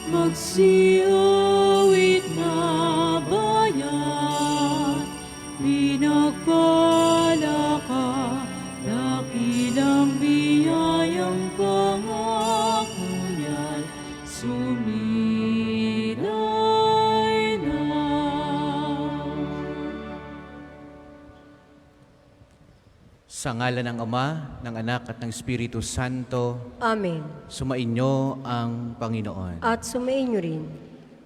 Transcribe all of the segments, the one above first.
Magsiuwit na bayan, pinagpala ka, dakilang biyayang pangako niyan, sumilay na. Sa ngalan ng Ama, ng Anak at ng Espiritu Santo, Amen. sumainyo ang Panginoon. At sumainyo rin.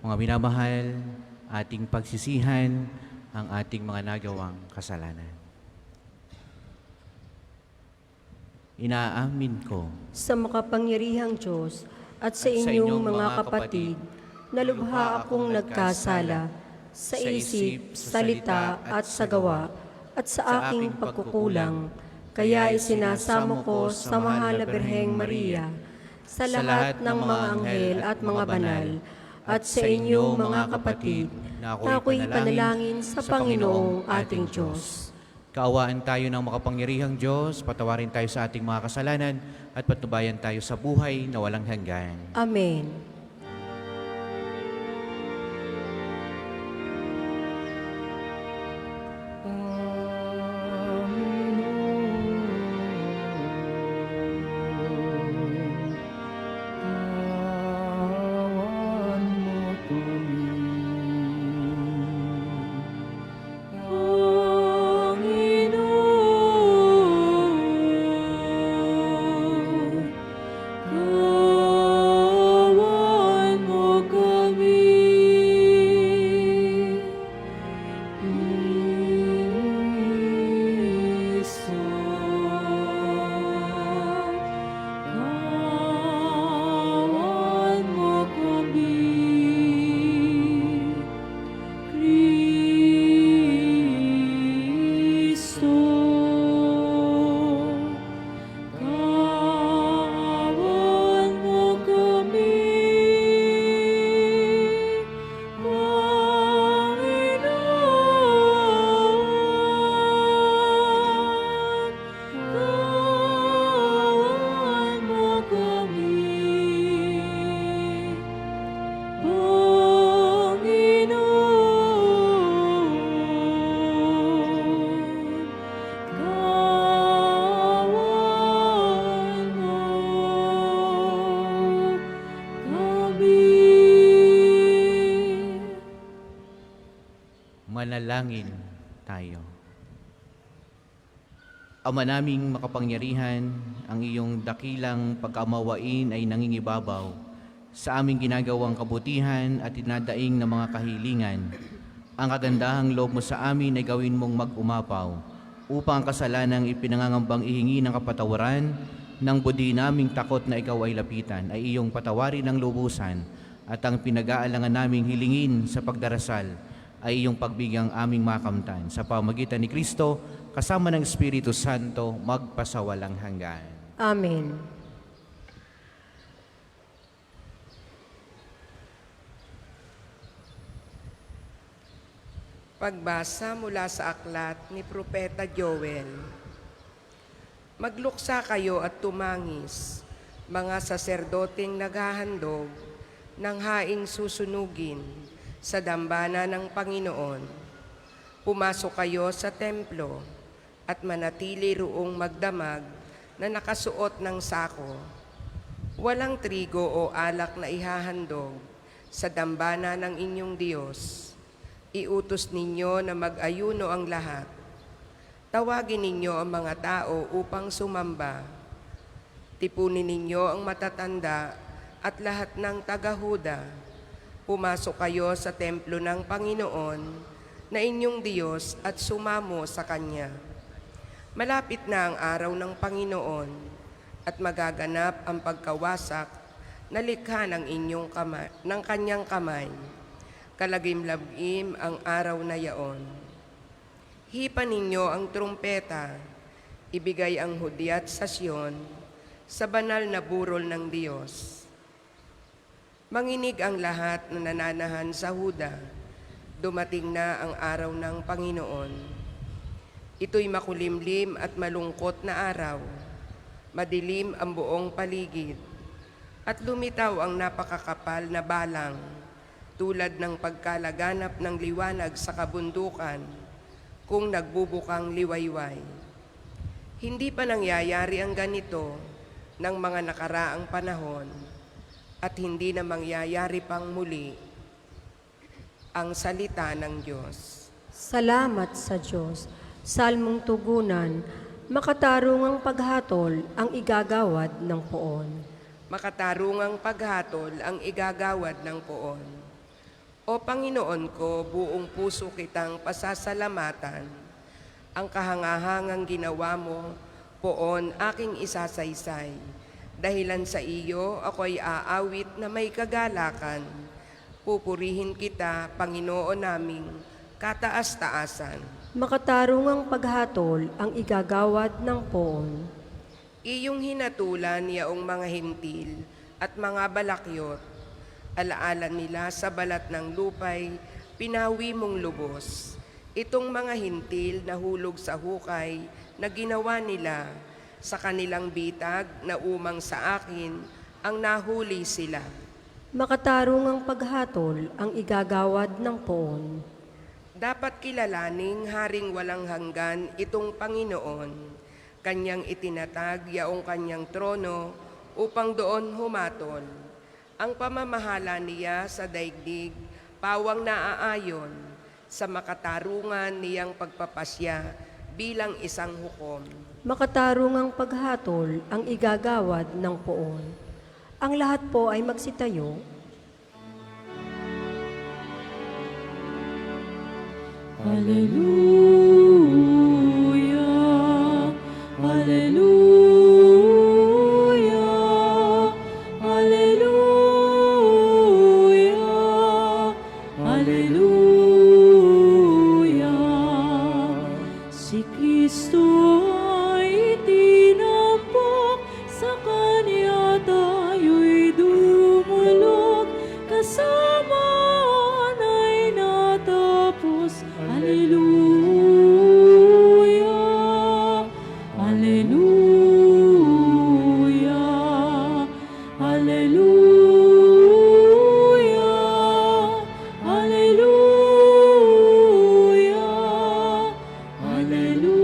Mga minamahal, ating pagsisihan ang ating mga nagawang kasalanan. Inaamin ko Sa makapangyarihang Diyos at sa inyong mga kapatid, na lubha akong nagkasala sa isip, salita at sa gawa, at sa aking pagkukulang, kaya isinasamo ko sa mahal na Birheng Maria, sa lahat ng mga anghel at mga banal, at sa inyong mga kapatid, na ako'y panalangin sa Panginoong ating Diyos. kaawaan tayo ng makapangyarihang Diyos, patawarin tayo sa ating mga kasalanan, at patnubayan tayo sa buhay na walang hanggan. Amen. Manalangin tayo. Ama naming makapangyarihan, ang iyong dakilang pagkamawain ay nangingibabaw sa aming ginagawang kabutihan at tinadaing ng mga kahilingan. Ang kagandahang loob mo sa amin ay gawin mong mag-umapaw upang ang kasalanang ipinangangambang ihingi ng kapatawaran ng budi naming takot na ikaw ay lapitan ay iyong patawarin ng lubusan, at ang pinag-aalangan naming hilingin sa pagdarasal ay iyong pagbigyang aming makamtan sa pamagitan ni Kristo kasama ng Espiritu Santo magpasawalang hanggan. Amen. Pagbasa mula sa aklat ni Propeta Joel. Magluksa kayo at tumangis, mga saserdoteng naghahandog ng haing susunugin sa dambana ng Panginoon. Pumasok kayo sa templo at manatili roong magdamag na nakasuot ng sako. Walang trigo o alak na ihahandog sa dambana ng inyong Diyos. Iutos ninyo na mag-ayuno ang lahat. Tawagin ninyo ang mga tao upang sumamba. Tipunin ninyo ang matatanda at lahat ng taga-Huda. Pumasok kayo sa templo ng Panginoon na inyong Diyos at sumamo sa Kanya. Malapit na ang araw ng Panginoon at magaganap ang pagkawasak na likha ng Kanyang kamay. Kalagim-labim ang araw na yaon. Hipan ninyo ang trumpeta, ibigay ang hudyat sa Sion, sa banal na burol ng Diyos. Manginig ang lahat na nananahan sa Huda, dumating na ang araw ng Panginoon. Ito'y makulimlim at malungkot na araw, madilim ang buong paligid. At lumitaw ang napakakapal na balang, tulad ng pagkalaganap ng liwanag sa kabundukan kung nagbubukang liwayway. Hindi pa nangyayari ang ganito ng mga nakaraang panahon at hindi na mangyayari pang muli ang salita ng Diyos. Salamat sa Diyos. Salmong tugunan, makatarungang paghatol ang igagawad ng poon. Makatarungang paghatol ang igagawad ng poon. O Panginoon ko, buong puso kitang pasasalamatan. Ang kahangahangang ginawa mo, poon aking isasaysay. Dahilan sa iyo, ako'y aawit na may kagalakan. Pupurihin kita, Panginoon naming kataas-taasan. Makatarungang paghatol ang igagawad ng poon. Iyong hinatulan yaong mga hintil at mga balakyot. Alaala nila sa balat ng lupay, pinawi mong lubos. Itong mga hintil na hulog sa hukay na ginawa nila, sa kanilang bitag na umang sa akin, ang nahuli sila. Makatarungang paghatol ang igagawad ng poon. Dapat kilalaning haring walang hanggan itong Panginoon. Kanyang itinatag yaong kanyang trono upang doon humatol. Ang pamamahala niya sa daigdig, pawang naaayon, sa makatarungan niyang pagpapasya bilang isang hukom. Makatarungang paghatol ang igagawad ng poon. Ang lahat po ay magsitayo. Hallelujah, Hallelujah, Hallelujah, Hallelujah. Si Kristo ay tinampok, sa Kanya tayo'y dumulog, kasamaan ay natapos. Hallelujah, Hallelujah, Hallelujah, Hallelujah, Hallelujah.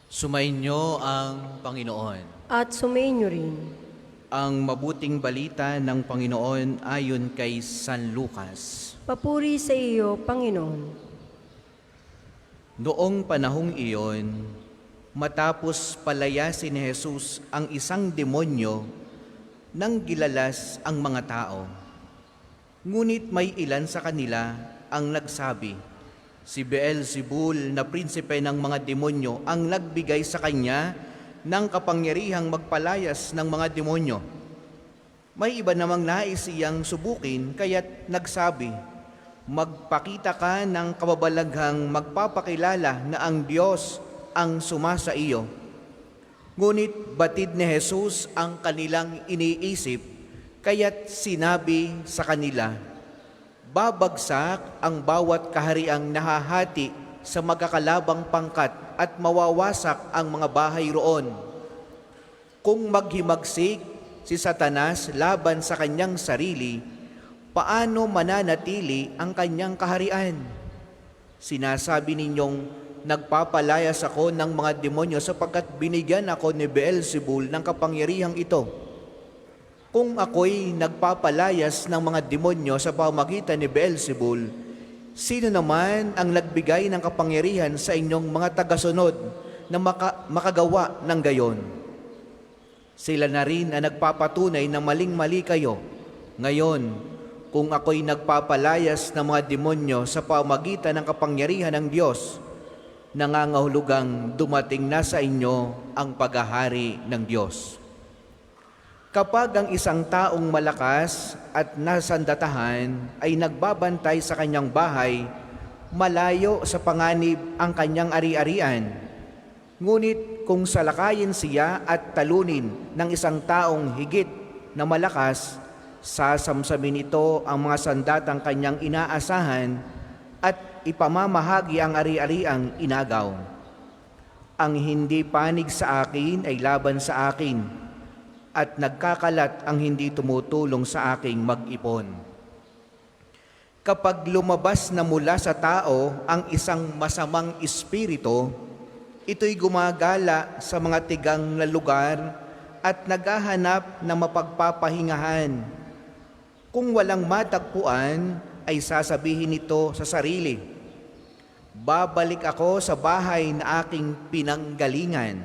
Sumainyo ang Panginoon. At sumainyo rin. Ang mabuting balita ng Panginoon ayon kay San Lucas. Papuri sa iyo, Panginoon. Noong panahong iyon, matapos palayasin ni Jesus ang isang demonyo, nang gilalas ang mga tao. Ngunit may ilan sa kanila ang nagsabi, si Beelzebul na prinsipe ng mga demonyo ang nagbigay sa kanya ng kapangyarihang magpalayas ng mga demonyo. May iba namang nais siyang subukin, kaya't nagsabi, magpakita ka ng kababalaghang magpapakilala na ang Diyos ang sumasa iyo. Ngunit batid ni Jesus ang kanilang iniisip, kaya't sinabi sa kanila, babagsak ang bawat kahariang nahahati sa magkakalabang pangkat at mawawasak ang mga bahay roon. Kung maghimagsik si Satanas laban sa kanyang sarili, paano mananatili ang kanyang kaharian? Sinasabi ninyong nagpapalayas ako ng mga demonyo sapagkat binigyan ako ni Beelzebul ng kapangyarihang ito. Kung ako'y nagpapalayas ng mga demonyo sa pamamagitan ni Beelzebul, sino naman ang nagbigay ng kapangyarihan sa inyong mga tagasunod na makagawa ng gayon? Sila na rin ang nagpapatunay na maling-mali kayo. Ngayon, kung ako'y nagpapalayas ng mga demonyo sa pamamagitan ng kapangyarihan ng Diyos, nangangahulugang dumating na sa inyo ang paghahari ng Diyos. Kapag ang isang taong malakas at nasandatahan ay nagbabantay sa kanyang bahay, malayo sa panganib ang kanyang ari-arian. Ngunit kung salakayin siya at talunin ng isang taong higit na malakas, sasamsamin ito ang mga sandatang kanyang inaasahan at ipamamahagi ang ari-ariang inagaw. Ang hindi panig sa akin ay laban sa akin, at nagkakalat ang hindi tumutulong sa aking mag-ipon. Kapag lumabas na mula sa tao ang isang masamang espiritu, ito'y gumagala sa mga tigang na lugar at naghahanap ng mapagpapahingahan. Kung walang matagpuan, ay sasabihin nito sa sarili, babalik ako sa bahay na aking pinanggalingan.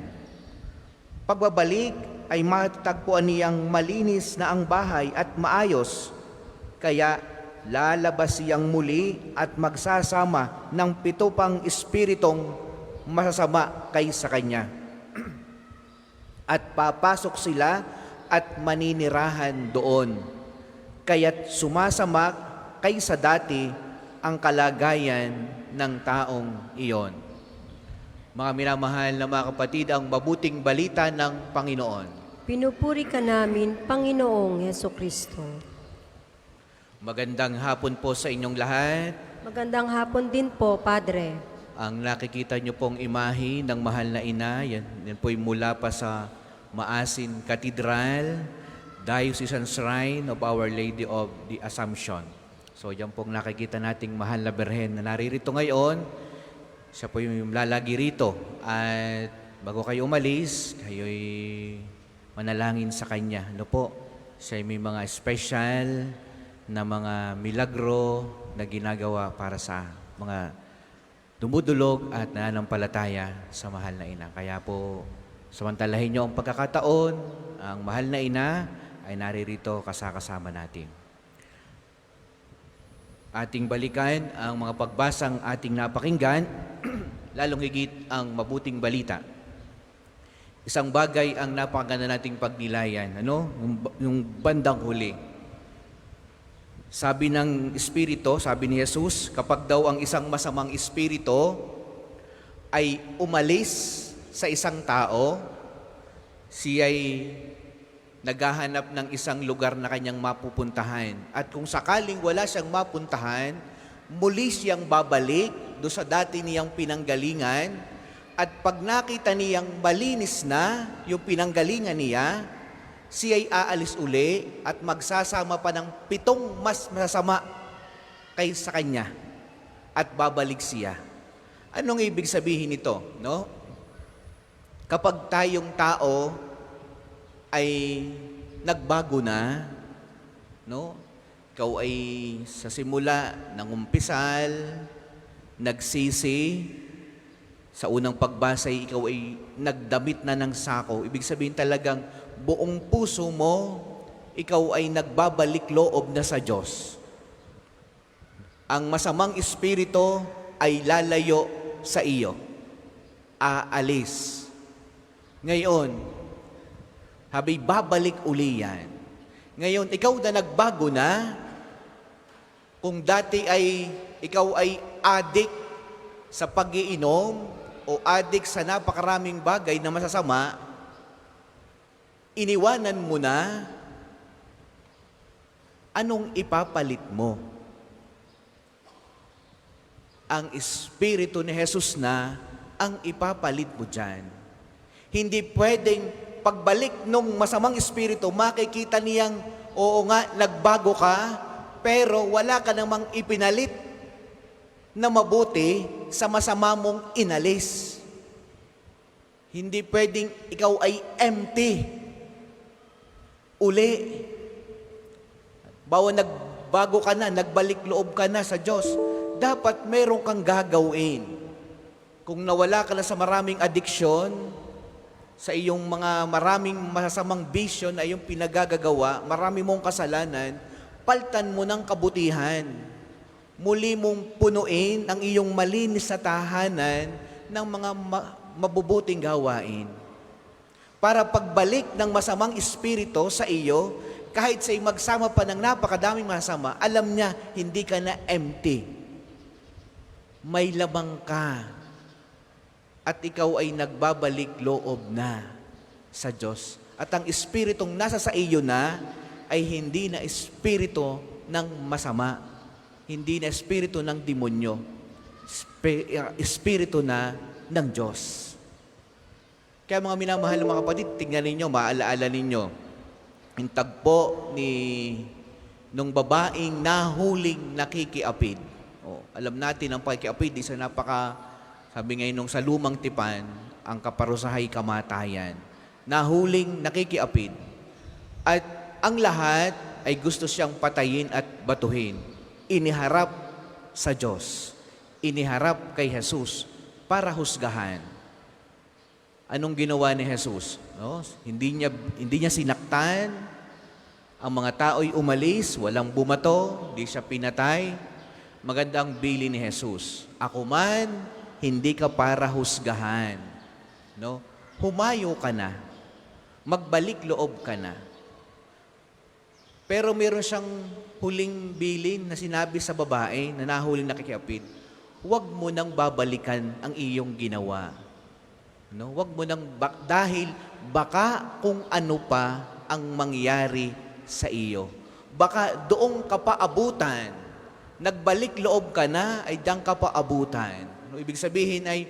Pagbabalik ay matagpuan niyang malinis na ang bahay at maayos, kaya lalabas siyang muli at magsasama ng 7 pang espiritong masasama kaysa kanya. At papasok sila at maninirahan doon, kaya't sumasama kaysa dati ang kalagayan ng taong iyon. Mga minamahal na mga kapatid, ang mabuting balita ng Panginoon. Pinupuri ka namin, Panginoong Hesukristo. Magandang hapon po sa inyong lahat. Magandang hapon din po, Padre. Ang nakikita niyo pong imahe ng mahal na ina, yan po'y mula pa sa Maasin Cathedral, Diocesan Shrine of Our Lady of the Assumption. So yan pong nakikita nating mahal na Birhen na naririto ngayon. Siya po yung lalagi rito. At bago kayo umalis, kayo'y manalangin sa Kanya. Ano po? Siya may mga special na mga milagro na ginagawa para sa mga dumudulog at nananampalataya sa mahal na ina. Kaya po, samantalahin niyo ang pagkakataon, ang mahal na ina ay naririto kasama natin. Ating balikan ang mga pagbasang ating napakinggan, lalong higit ang mabuting balita. Isang bagay ang napakaganda nating pagnilayan, yung bandang huli. Sabi ng Espiritu, sabi ni Jesus, kapag daw ang isang masamang espiritu ay umalis sa isang tao, siya'y naghahanap ng isang lugar na kanyang mapupuntahan. At kung sakaling wala siyang mapuntahan, muli siyang babalik do sa dati niyang pinanggalingan. At pag nakita niyang malinis na yung pinanggalingan niya, siya'y aalis uli at magsasama pa ng 7 mas masasama kaysa kanya. At babalik siya. Anong ibig sabihin nito? No? Kapag tayong tao ay nagbago na, no? Ikaw ay sa simula umpisal, nagsisi, sa unang pagbasa ikaw ay nagdamit na ng sako. Ibig sabihin talagang buong puso mo, ikaw ay nagbabalik loob na sa Diyos. Ang masamang espiritu ay lalayo sa iyo. Aalis. Ngayon, habay babalik uli yan. Ngayon, ikaw na nagbago na, kung dati ay ikaw ay adik sa pag-iinom o adik sa napakaraming bagay na masasama, iniwanan mo na, anong ipapalit mo? Ang Espiritu ni Jesus na ang ipapalit mo dyan. Hindi pwedeng pagbalik nung masamang espiritu, makikita niyang, oo nga, nagbago ka, pero wala ka namang ipinalit na mabuti sa masama mong inalis. Hindi pwedeng ikaw ay empty. Uli. Bawa nagbago ka na, nagbalik loob ka na sa Diyos, dapat meron kang gagawin. Kung nawala ka na sa maraming addiction, sa iyong mga maraming masasamang bisyo na iyong pinagagagawa, marami mong kasalanan, paltan mo ng kabutihan. Muli mong punuin ang iyong malinis na tahanan ng mga mabubuting gawain. Para pagbalik ng masamang espiritu sa iyo, kahit sa'y magsama pa ng napakadaming masama, alam niya, hindi ka na empty. May lamang ka. At ikaw ay nagbabalik loob na sa Diyos. At ang espiritong nasa sa iyo na ay hindi na espiritu ng masama. Hindi na espiritu ng demonyo. Espiritu na ng Diyos. Kaya mga minamahal ng mga kapatid, tingnan ninyo, maalaala ninyo, yung tagpo nung babaeng nahuling nakikiapid. Alam natin ang pakikiapid, isa sabi ngayon nung sa lumang tipan, ang kaparusahay kamatayan. Nahuling nakikiapid. At ang lahat ay gusto siyang patayin at batuhin. Iniharap sa Diyos. Iniharap kay Jesus para husgahan. Anong ginawa ni Jesus? No? Hindi niya sinaktan. Ang mga tao'y umalis, walang bumato, hindi siya pinatay. Magandang bili ni Jesus. Ako man, hindi ka para husgahan. No? Humayo ka na. Magbalik loob ka na. Pero meron siyang huling bilin na sinabi sa babae na nahuling nakikiapid, huwag mo nang babalikan ang iyong ginawa. No? Huwag mo nang, dahil baka kung ano pa ang mangyari sa iyo. Baka doong ka pa abutan, nagbalik loob ka na, ay diyan ka pa abutan. No? Ibig sabihin ay,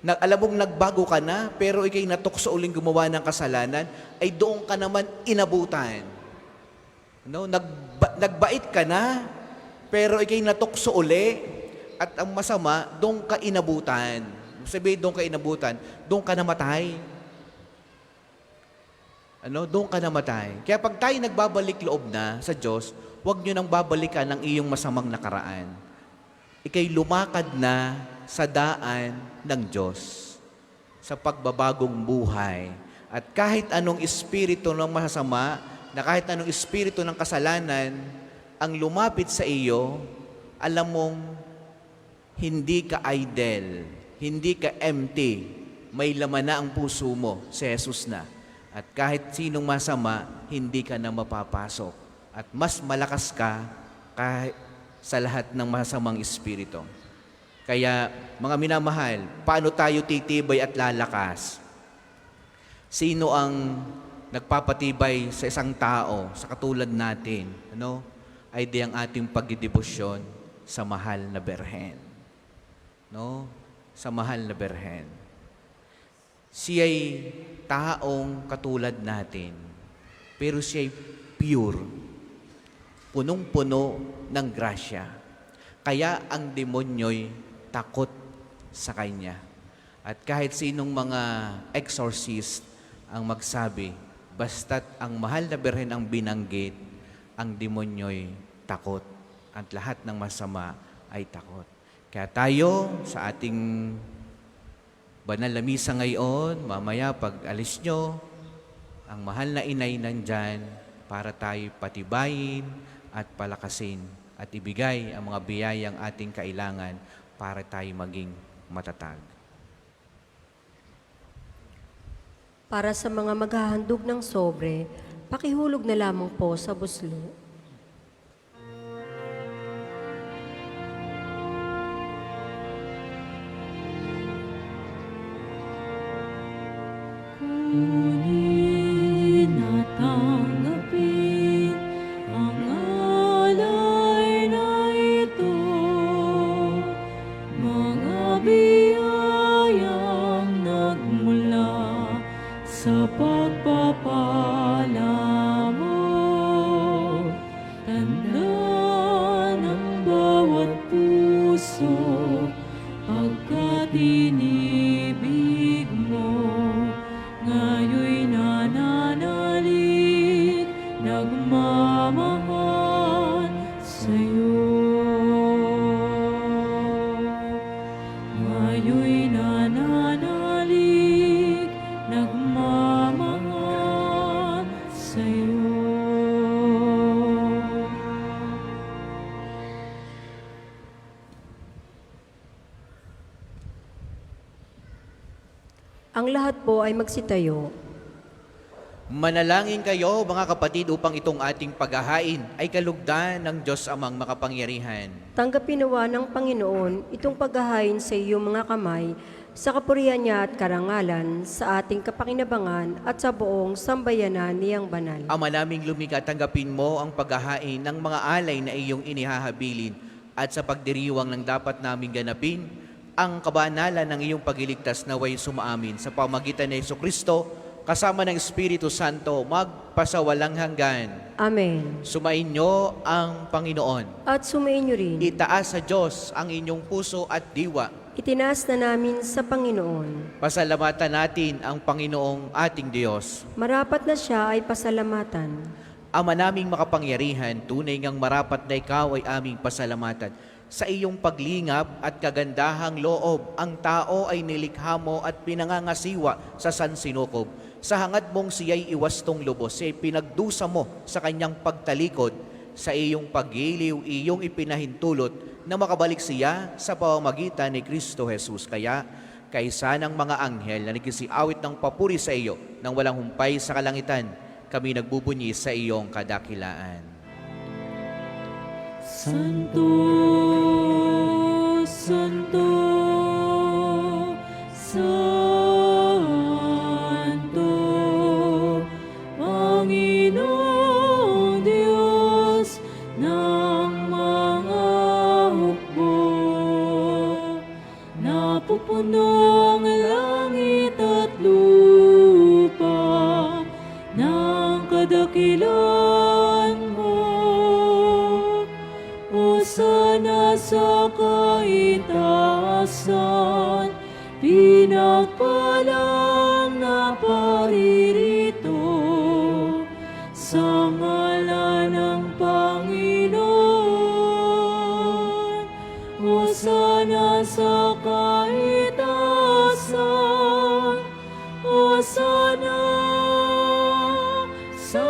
alam mong nagbago ka na, pero ikay natukso uling gumawa ng kasalanan, ay doon ka naman inabutan. No? Nagbait ka na, pero ikay natukso uli, at ang masama, doon ka inabutan. Sabihin, doon ka inabutan, doon ka namatay. Doon ka namatay. Kaya pag tayo nagbabalik loob na sa Diyos, huwag nyo nang babalikan ang iyong masamang nakaraan. Ika'y lumakad na sa daan ng Diyos, sa pagbabagong buhay. At kahit anong espiritu ng masasama, na kahit anong espiritu ng kasalanan, ang lumapit sa iyo, alam mong hindi ka idle, hindi ka empty, may laman na ang puso mo, si Jesus na. At kahit sinong masama, hindi ka na mapapasok. At mas malakas ka kahit sa lahat ng masamang espiritu. Kaya, mga minamahal, paano tayo titibay at lalakas? Sino ang nagpapatibay sa isang tao, sa katulad natin? Ay di ang ating pagdidebosyon sa mahal na Berhen. Sa mahal na Berhen. Siya'y taong katulad natin, pero siya'y pure, punong-puno ng grasya. Kaya ang demonyo'y takot sa kanya. At kahit sinong mga exorcist ang magsabi, basta't ang mahal na Berhen ang binanggit, ang demonyo'y takot. At lahat ng masama ay takot. Kaya tayo sa ating banal na misa ngayon, mamaya pag alis nyo, ang mahal na inay nandyan para tayo patibayin at palakasin at ibigay ang mga biyayang ating kailangan para tayo maging matatag. Para sa mga maghahandog ng sobre, pakihulog na lamang po sa buslo. Kunin at tanggapin ang alay na ito, mga biyayang nagmula sa pagpapala mo. Tanda ng bawat puso pagkat inibig mo. Ngayon'y nananalig, nagmamahal sa'yo. Ngayon'y nananalig, nagmamahal sa'yo. Ang lahat po ay magsitayo. Manalangin kayo, mga kapatid, upang itong ating paghahain ay kalugdan ng Diyos Amang makapangyarihan. Tanggapin nawa ng Panginoon itong paghahain sa iyong mga kamay, sa kapurihan niya at karangalan, sa ating kapakinabangan at sa buong sambayanan niyang banal. Ama naming lumikha, tanggapin mo ang paghahain ng mga alay na iyong inihahabilin at sa pagdiriwang ng dapat naming ganapin, ang kabanalan ng iyong pagliligtas naway sumaamin sa pamagitan ni Jesucristo kasama ng Espiritu Santo magpasawalang hanggan. Amen. Sumainyo ang Panginoon. At sumainyo rin. Itaas sa Diyos ang inyong puso at diwa. Itinaas na namin sa Panginoon. Pasalamatan natin ang Panginoong ating Diyos. Marapat na siya ay pasalamatan. Ama naming makapangyarihan, tunay ngang marapat na ikaw ay aming pasalamatan. Sa iyong paglingap at kagandahang loob, ang tao ay nilikha mo at pinangangasiwa sa sansinukob. Sa hangad mong siya'y iwastong lubos, siya'y pinagdusa mo sa kanyang pagtalikod. Sa iyong paggiliw, iyong ipinahintulot na makabalik siya sa pamamagitan ni Kristo Jesus. Kaya, kaysa ng mga anghel na nagkisiawit ng papuri sa iyo nang walang humpay sa kalangitan, kami nagbubunyi sa iyong kadakilaan. Santo, Santo, Santo, Panginoong Diyos ng mga hukbo. Napupuno ang langit at lupa ng kadakilaan mo. Hosana sa kaitaasan, pinagpalang na paririto sa ngalan ng Panginoon. Hosana sa kaitaasan, Hosana sa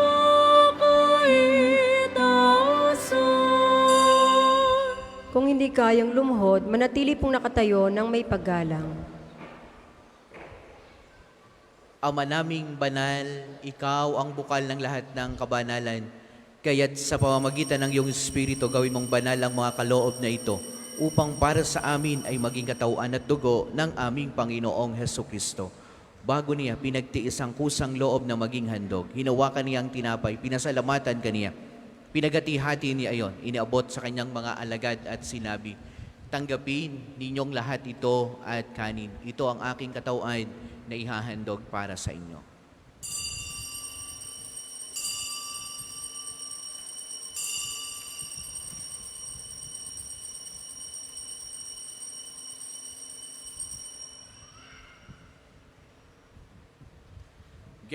Kung hindi kayang lumuhod, manatili pong nakatayo ng may paggalang. Ama naming banal, ikaw ang bukal ng lahat ng kabanalan. Kaya't sa pamamagitan ng iyong Espiritu, gawin mong banal ang mga kaloob na ito upang para sa amin ay maging katawan at dugo ng aming Panginoong Hesukristo. Bago niya pinagtiis ang kusang loob na maging handog, hinawakan niya ang tinapay, pinasalamatan kaniya. Pinagati-hati niya ayon, iniabot sa kanyang mga alagad at sinabi, tanggapin ninyong lahat ito at kanin. Ito ang aking katawan na ihahandog para sa inyo.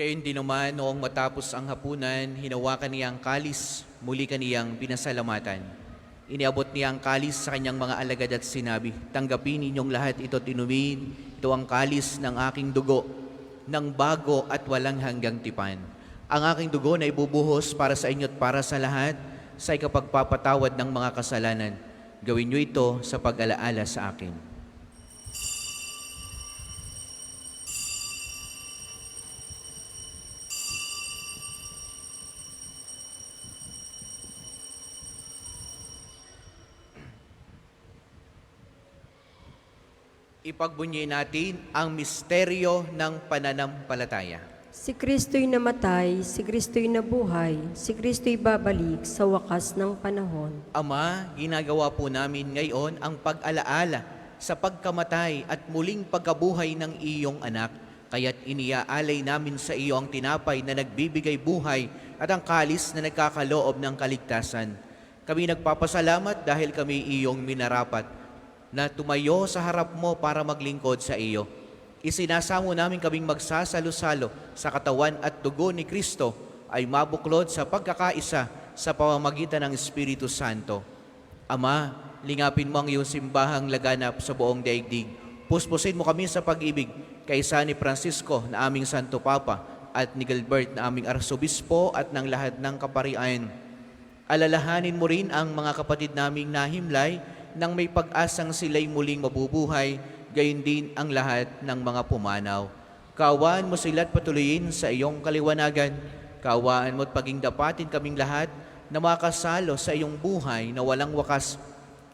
Gayon din naman, noong matapos ang hapunan, hinawakan niya ang kalis, muli kaniyang pinasalamatan. Iniabot niya ang kalis sa kanyang mga alagad at sinabi, tanggapin ninyong lahat ito tinumin, ito ang kalis ng aking dugo, ng bago at walang hanggang tipan. Ang aking dugo na ibubuhos para sa inyo at para sa lahat, sa ikapagpapatawad ng mga kasalanan. Gawin niyo ito sa pag-alaala sa akin. Ipagbunyi natin ang misteryo ng pananampalataya. Si Kristo'y namatay, si Kristo'y nabuhay, si Kristo'y babalik sa wakas ng panahon. Ama, ginagawa po namin ngayon ang pag-alaala sa pagkamatay at muling pagkabuhay ng iyong anak. Kaya't iniaalay namin sa iyo ang tinapay na nagbibigay buhay at ang kalis na nagkakaloob ng kaligtasan. Kami nagpapasalamat dahil kami iyong minarapat na tumayo sa harap mo para maglingkod sa iyo. Isinasamo namin kaming magsasalo-salo sa katawan at dugo ni Kristo ay mabuklod sa pagkakaisa sa pamamagitan ng Espiritu Santo. Ama, lingapin mo ang iyong simbahang laganap sa buong daigdig. Puspusin mo kami sa pag-ibig kaysa ni Francisco na aming Santo Papa at ni Gilbert na aming Arsobispo at ng lahat ng kaparian. Alalahanin mo rin ang mga kapatid naming nahimlay nang may pag-asang sila'y muling mabubuhay, gayon din ang lahat ng mga pumanaw. Kaawaan mo sila't patuloyin sa iyong kaliwanagan. Kaawaan mo't paging dapatin kaming lahat na makasalo sa iyong buhay na walang wakas.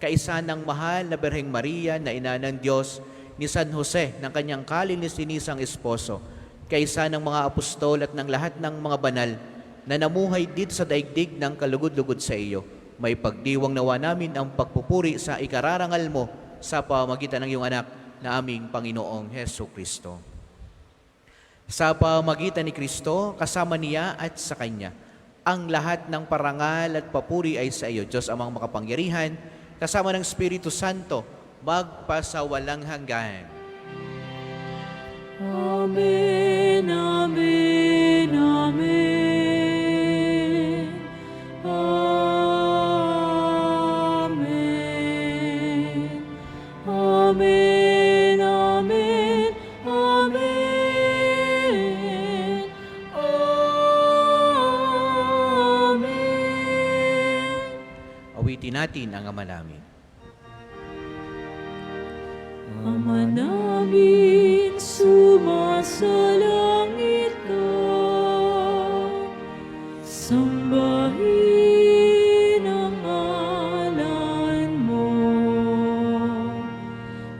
Kaisa ng mahal na Birheng Maria na ina ng Diyos, ni San Jose ng kanyang kalininisang esposo, kaisa ng mga apostol at ng lahat ng mga banal na namuhay dito sa daigdig ng kalugod-lugod sa iyo. May pagdiwang nawa namin ang pagpupuri sa ikararangal mo sa pamagitan ng iyong anak na aming Panginoong Heso Kristo. Sa pamagitan ni Kristo, kasama niya at sa Kanya, ang lahat ng parangal at papuri ay sa iyo, Diyos amang makapangyarihan, kasama ng Espiritu Santo, magpasawalang hanggan. Amen, amen, amen. Amen. Amen, amen, amen. Amen. Awitin natin ang Ama namin. Ama namin, sumasalangit ka, sambahin ang ngalan mo,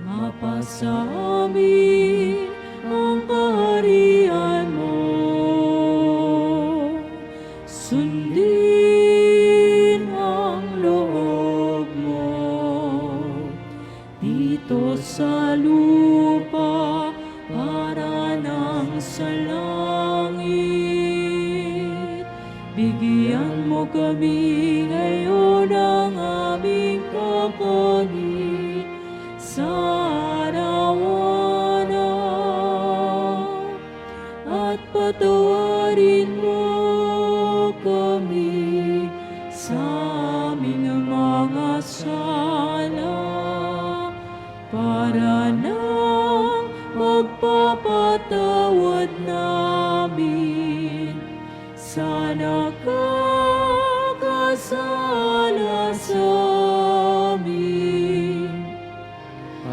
mapasa amin ang kaharian mo, sundin ang loob mo dito sa lupa para nang sa langit. Bigyan mo kami ngayon ng aming kakanin sa araw-araw, at patawarin mo kami sa aming mga sala, para nang magpapatawad namin sa nakakasala sa amin.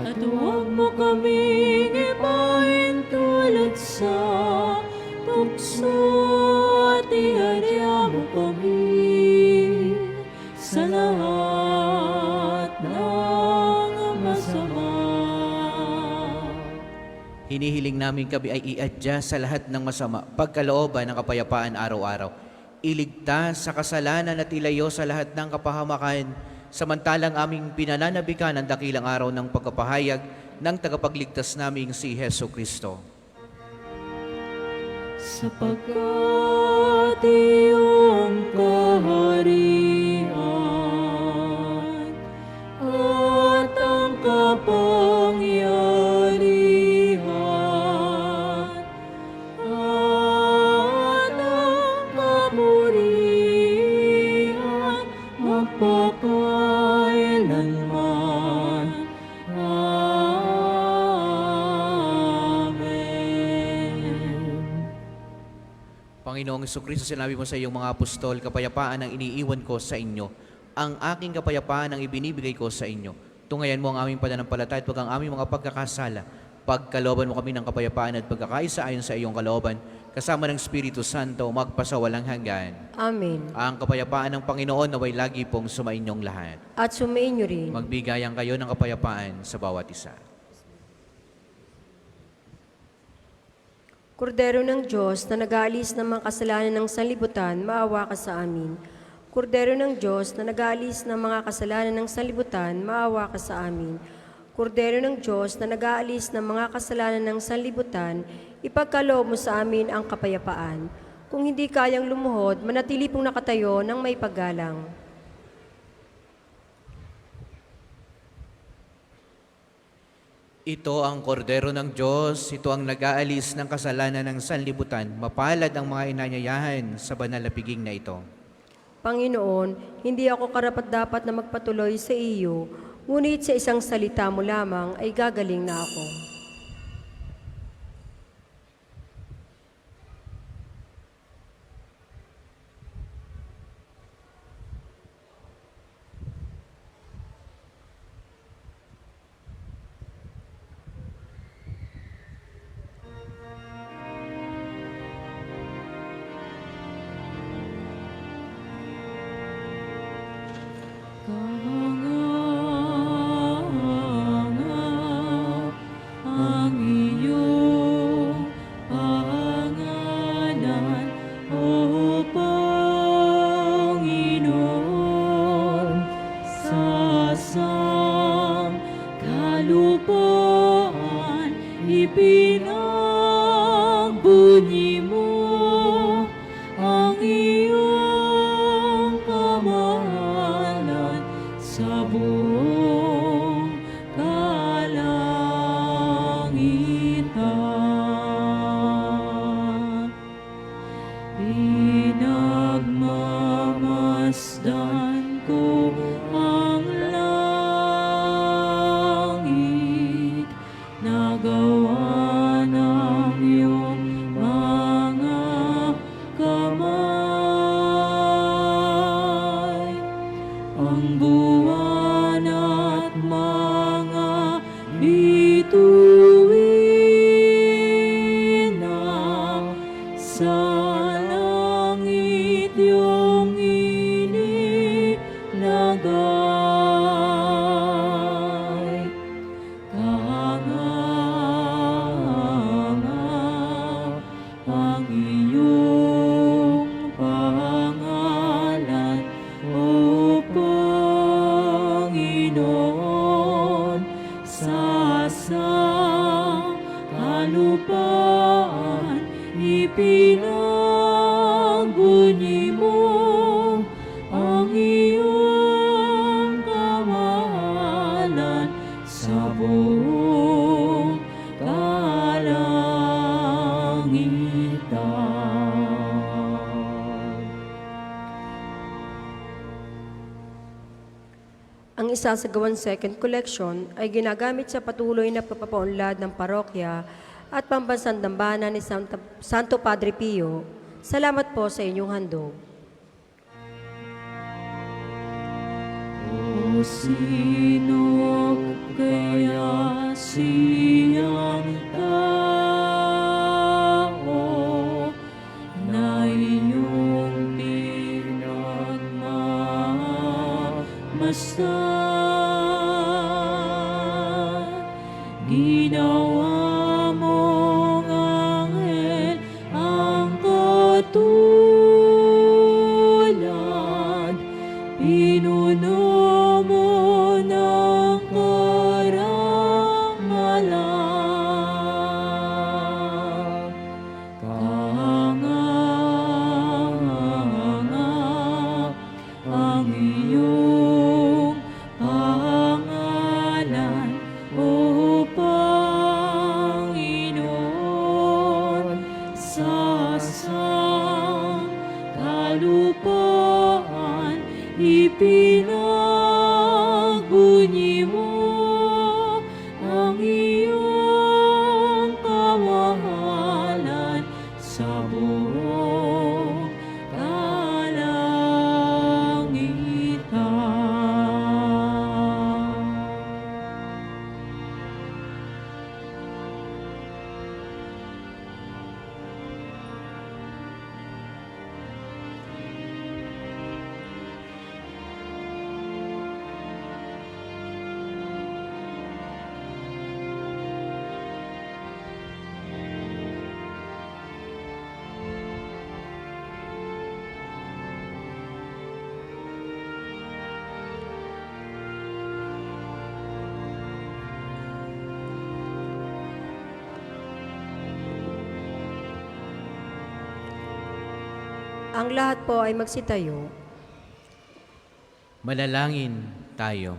At huwag mo kaming ipahintulot sa tukso, at ihadya mo kami sa lahat ng masama. Hinihiling namin kami ay iadya sa lahat ng masama, pagkalooban ng kapayapaan araw-araw. Iligtas sa kasalanan at ilayo sa lahat ng kapahamakan, samantalang aming pinananabikan ang dakilang araw ng pagkapahayag ng tagapagligtas naming si Heso Kristo. Sapagkat iyong kaharian at ang kapangyarihan at ang kapurihan magpakailanman. Amen. Panginoong Jesucristo, sinabi mo sa iyong mga apostol, kapayapaan ang iniiwan ko sa inyo. Ang aking kapayapaan ang ibinibigay ko sa inyo. Tungayan mo ang aming pananampalataya at ang aming mga pagkakasala. Pagkalooban mo kami ng kapayapaan at pagkakaisa ayon sa iyong kalooban, kasama ng Espiritu Santo, magpasawalang hanggan. Amen. Ang kapayapaan ng Panginoon naway lagi pong sumainyong lahat. At sumainyo rin. Magbigayan kayo ng kapayapaan sa bawat isa. Kordero ng Diyos na nag-aalis ng mga kasalanan ng sanlibutan, maawa ka sa amin. Kordero ng Diyos na nag-aalis ng mga kasalanan ng sanlibutan, maawa ka sa amin. Kordero ng Diyos na nag-aalis ng mga kasalanan ng sanlibutan, ipagkaloob mo sa amin ang kapayapaan. Kung hindi kayang lumuhod, manatili pong nakatayo ng may paggalang. Ito ang kordero ng Diyos, ito ang nag-aalis ng kasalanan ng sanlibutan. Mapalad ang mga inanyayahan sa banal na piging na ito. Panginoon, hindi ako karapat-dapat na magpatuloy sa iyo, ngunit sa isang salita mo lamang ay gagaling na ako. Kahangahanap bunyi mo, ang iyong kamahalan sa buong kalangitan. Pinagmamasdan ko ang langit na gawa ng iyong mga kamay. Ang buwan at mga bituin na sa langit iyong inilagay. Kahanga ang iyong pangalan, O Panginoon, sa kalupaan ipinagbunyi mo ang iyong kamahalan sa buong kalangitan. Ang isasagawang second collection ay ginagamit sa patuloy na pagpapaunlad ng parokya at pambansang dambana ni Santo Padre Pio. Salamat po sa inyong handog. O sino kaya siyang tao na iyong pinagmamasdan? Ginawa mong anghel ang katulad, pinuno mo ng karangalan. Kahanga ang iyong pangalan, O Panginoon, sa kalupaan ipinagbunyi mo ang iyong kamahalan sa buong kalangitan. Ang lahat po ay magsitayo. Manalangin tayo.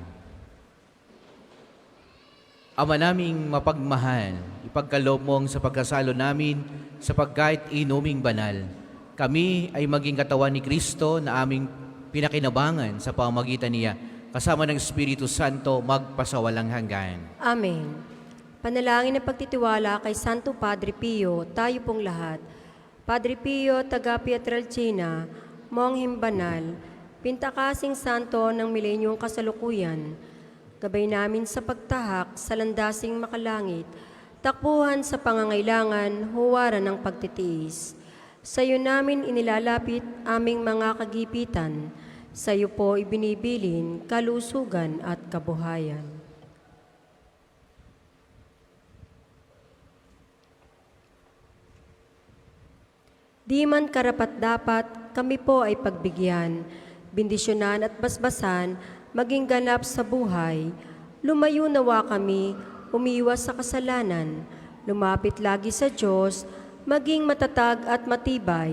Ama naming mapagmahal, ipagkaloob mong sa pagkasalo namin sa pagkait inuming banal. Kami ay maging katawan ni Kristo na aming pinakinabangan sa pamamagitan niya, kasama ng Espiritu Santo magpasawalang hanggan. Amen. Panalangin ng pagtitiwala kay Santo Padre Pio, tayo pong lahat. Padre Pio, taga Pietrelcina, mongheng banal, pintakasing santo ng milenyong kasalukuyan, gabay namin sa pagtahak sa landasing makalangit, takbuhan sa pangangailangan, huwaran ng pagtitiis. Sa iyo namin inilalapit aming mga kagipitan, sa iyo po ibinibilin kalusugan at kabuhayan. Di man karapat-dapat, kami po ay pagbigyan, bendisyonan at basbasan, maging ganap sa buhay. Lumayo nawa kami, umiwas sa kasalanan, lumapit lagi sa Diyos, maging matatag at matibay.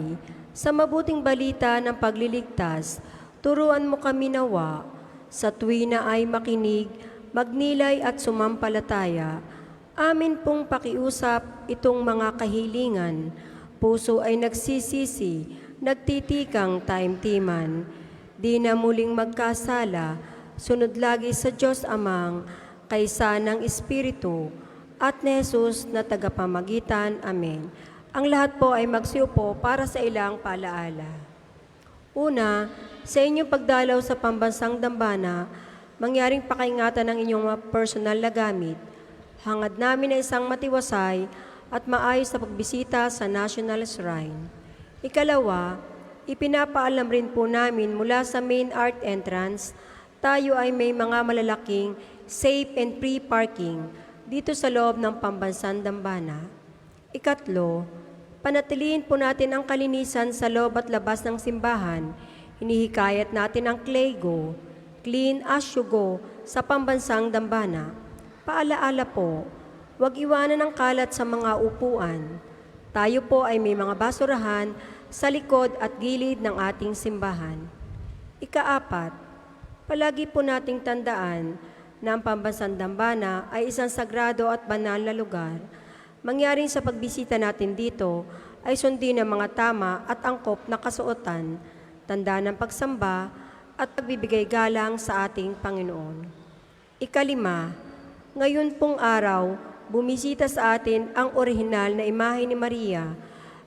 Sa mabuting balita ng pagliligtas, turuan mo kami nawa. Sa tuwina ay makinig, magnilay at sumampalataya. Amin pong pakiusap itong mga kahilingan. Puso ay nagsisisi, nagtitikang taimtiman. Di na muling magkasala, sunod lagi sa Diyos Amang, kaysa ng Espiritu, at ni Jesus na tagapamagitan. Amen. Ang lahat po ay magsiupo para sa ilang paalaala. Una, sa inyong pagdalaw sa pambansang dambana, mangyaring pakaingatan ng inyong mga personal na gamit. Hangad namin na isang matiwasay at maayos na pagbisita sa National Shrine. Ikalawa, ipinapaalam rin po namin mula sa main art entrance, tayo ay may mga malalaking safe and free parking dito sa loob ng pambansang dambana. Ikatlo, panatilihin po natin ang kalinisan sa loob at labas ng simbahan. Hinihikayat natin ang Clego, clean as you go, sa pambansang dambana. Paalaala po, huwag iwanan ang kalat sa mga upuan. Tayo po ay may mga basurahan sa likod at gilid ng ating simbahan. Ikaapat, palagi po nating tandaan na ang pambansang dambana ay isang sagrado at banal na lugar. Mangyaring sa pagbisita natin dito ay sundin ang mga tama at angkop na kasuotan, tanda ng pagsamba at pagbibigay galang sa ating Panginoon. Ikalima, ngayon pong araw, bumisita sa atin ang orihinal na imahe ni Maria,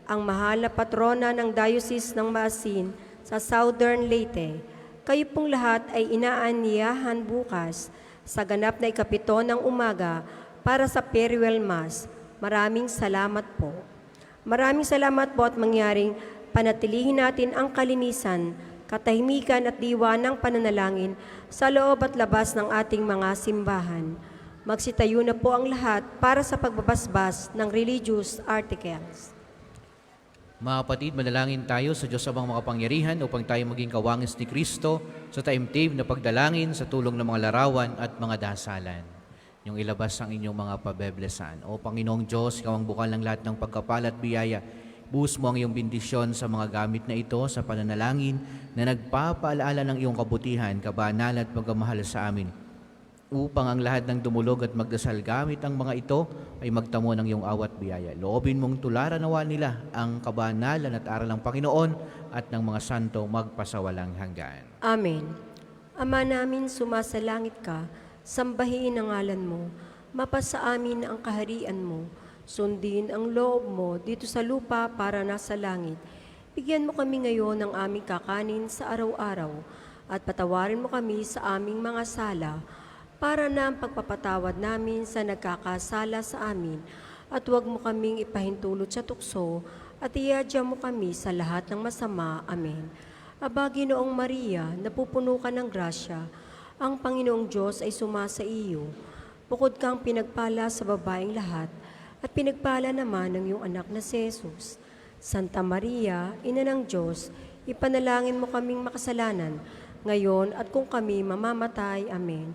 ang mahal na patrona ng Diocese ng Maasin sa Southern Leyte. Kayo pong lahat ay inaanyayahan bukas sa ganap na 7 ng umaga para sa Farewell Mass. Maraming salamat po. Maraming salamat po at mangyaring panatilihin natin ang kalinisan, katahimikan at diwa ng pananalangin sa loob at labas ng ating mga simbahan. Magsitayo na po ang lahat para sa pagbabasbas ng religious articles. Mga kapatid, manalangin tayo sa Diyos Amang makapangyarihan upang tayo maging kawangis ni Kristo sa taimtim na pagdalangin sa tulong ng mga larawan at mga dasalan. Yung ilabas ang inyong mga pabeblesan. O Panginoong Diyos, Ikaw ang bukal ng lahat ng pagkapal at biyaya. Buhos mo ang iyong bendisyon sa mga gamit na ito sa pananalangin na nagpapaalaala ng iyong kabutihan, kabanalan at pagmamahal sa amin. Upang ang lahat ng dumulog at magdasal gamit ang mga ito ay magtamo ng iyong awat biyaya. Loobin mong tularan nawa nila ang kabanalan at aral ng Panginoon at ng mga santo magpasawalang hanggan. Amen. Ama namin, sumasalangit ka, sambahin ang ngalan mo, mapasa amin ang kaharian mo, sundin ang loob mo dito sa lupa para nasa langit. Bigyan mo kami ngayon ng aming kakanin sa araw-araw at patawarin mo kami sa aming mga sala para na ang pagpapatawad namin sa nagkakasala sa amin at huwag mo kaming ipahintulot sa tukso at iadya mo kami sa lahat ng masama. Amen. Aba, Ginoong Maria, napupuno ka ng grasya, ang Panginoong Diyos ay sumasa iyo. Bukod kang pinagpala sa babaeng lahat at pinagpala naman ng iyong anak na si Jesus. Santa Maria, Ina ng Diyos, ipanalangin mo kaming makasalanan, ngayon at kung kami mamamatay. Amen.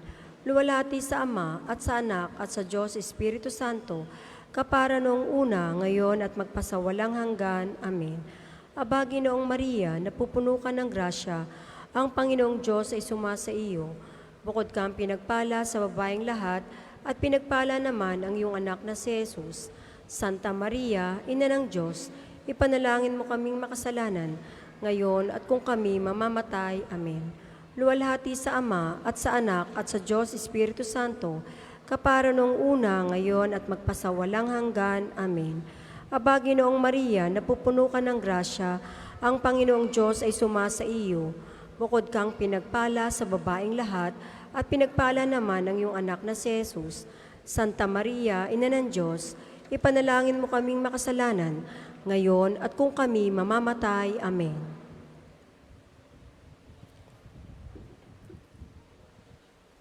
Luwalhati sa Ama at sa Anak at sa Diyos Espiritu Santo, kapara noong una, ngayon at magpasawalang hanggan. Amen. Aba, Ginoong Maria, napupuno ka ng grasya, ang Panginoong Diyos ay sumasa iyo. Bukod kang pinagpala sa babaeng lahat at pinagpala naman ang iyong anak na si Jesus. Santa Maria, Ina ng Diyos, ipanalangin mo kaming makasalanan, ngayon at kung kami mamamatay. Amen. Luwalhati sa Ama at sa Anak at sa Diyos Espiritu Santo, kapara noong una, ngayon at magpasawalang hanggan. Amen. Aba, Ginoong Maria, napupuno ka ng grasya, ang Panginoong Diyos ay sumasa iyo. Bukod kang pinagpala sa babaeng lahat at pinagpala naman ang iyong anak na si Jesus. Santa Maria, Ina ng Diyos, ipanalangin mo kaming makasalanan, ngayon at kung kami mamamatay. Amen.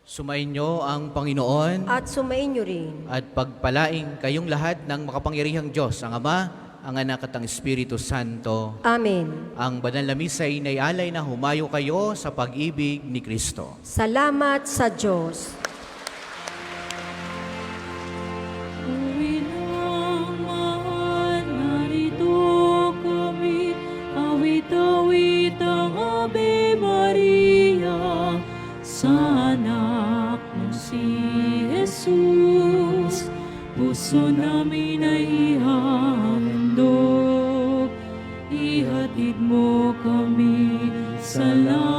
Sumainyo ang Panginoon At sumainyo rin. at pagpalaing kayong lahat ng makapangyarihang Diyos, ang Ama, ang Anak at ang Espiritu Santo. Amen. Ang banal na misa ay inaalay na humayo kayo sa pag-ibig ni Kristo. Salamat sa Diyos. Uwi ng mahal na rin. sa anak mong si Jesus. Puso namin ay ihandog, ihatid mo kami sa langit.